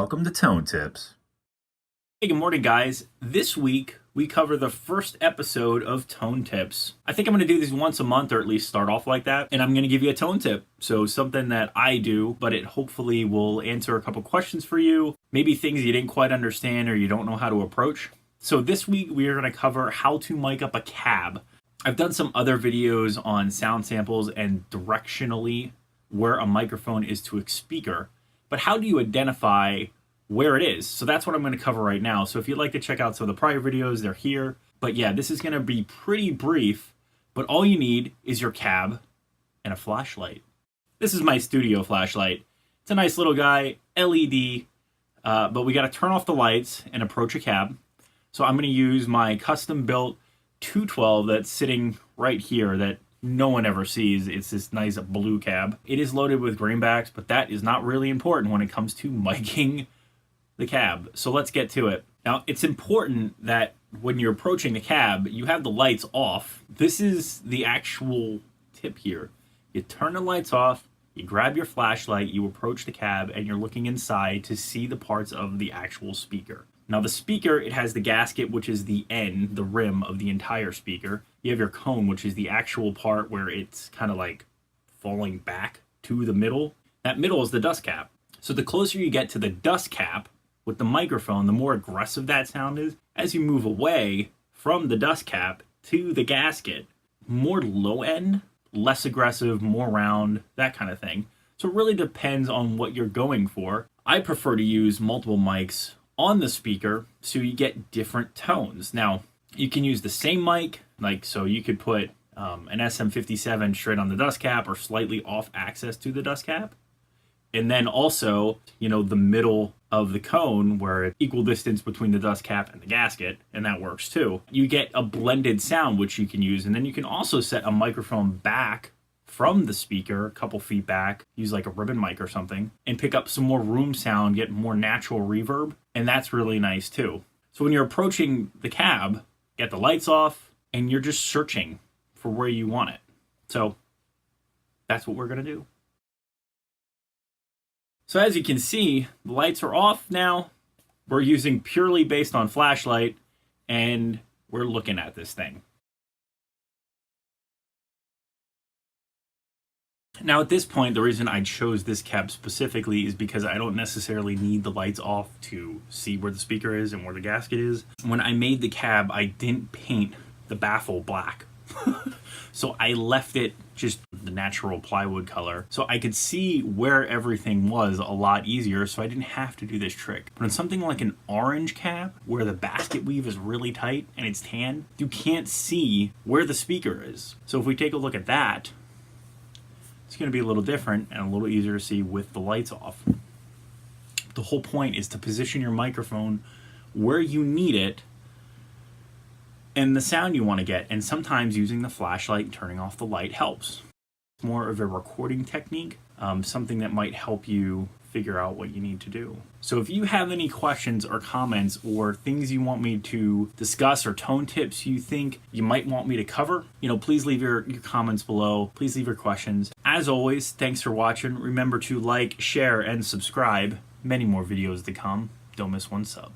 Welcome to Tone Tips. Hey, good morning, guys. This week, we cover the first episode of Tone Tips. I think I'm going to do these once a month, or at least start off like that, and I'm going to give you a tone tip. So something that I do, but it hopefully will answer a couple questions for you, maybe things you didn't quite understand or you don't know how to approach. So this week, we are going to cover how to mic up a cab. I've done some other videos on sound samples and directionally where a microphone is to a speaker, but how do you identify where it is? So that's what I'm going to cover right now. So if you'd like to check out some of the prior videos, they're here. But yeah, this is going to be pretty brief, but all you need is your cab and a flashlight. This is my studio flashlight. It's a nice little guy, LED, but we got to turn off the lights and approach a cab. So I'm going to use my custom built 212 that's sitting right here that no one ever sees. It's this nice blue cab. It is loaded with greenbacks, but that is not really important when it comes to miking the cab. So let's get to it. Now, it's important that when you're approaching the cab, you have the lights off. This is the actual tip here. You turn the lights off, you grab your flashlight, you approach the cab, and you're looking inside to see the parts of the actual speaker. Now the speaker, it has the gasket, which is the end, the rim of the entire speaker. You have your cone, which is the actual part where it's kind of like falling back to the middle. That middle is the dust cap. So the closer you get to the dust cap with the microphone, the more aggressive that sound is. As you move away from the dust cap to the gasket, more low end, less aggressive, more round, that kind of thing. So it really depends on what you're going for. I prefer to use multiple mics on the speaker so you get different tones. Now, you can use the same mic, so you could put an SM57 straight on the dust cap or slightly off access to the dust cap. And then also, the middle of the cone where it's equal distance between the dust cap and the gasket, and that works too. You get a blended sound, which you can use, and then you can also set a microphone back from the speaker, a couple feet back, use like a ribbon mic or something, and pick up some more room sound, get more natural reverb, and that's really nice too. So when you're approaching the cab, get the lights off, and you're just searching for where you want it. So that's what we're gonna do. So as you can see, the lights are off now. We're using purely based on flashlight, and we're looking at this thing. Now at this point, the reason I chose this cab specifically is because I don't necessarily need the lights off to see where the speaker is and where the gasket is. When I made the cab, I didn't paint the baffle black. So I left it just the natural plywood color so I could see where everything was a lot easier, so I didn't have to do this trick. But in something like an orange cab where the basket weave is really tight and it's tan, you can't see where the speaker is. So if we take a look at that, it's going to be a little different and a little easier to see with the lights off. The whole point is to position your microphone where you need it and the sound you want to get, and sometimes using the flashlight and turning off the light helps. It's more of a recording technique, something that might help you figure out what you need to do. So if you have any questions or comments or things you want me to discuss or tone tips you think you might want me to cover, please leave your comments below. Please leave your questions. As always, thanks for watching. Remember to like, share, and subscribe. Many more videos to come. Don't miss one sub.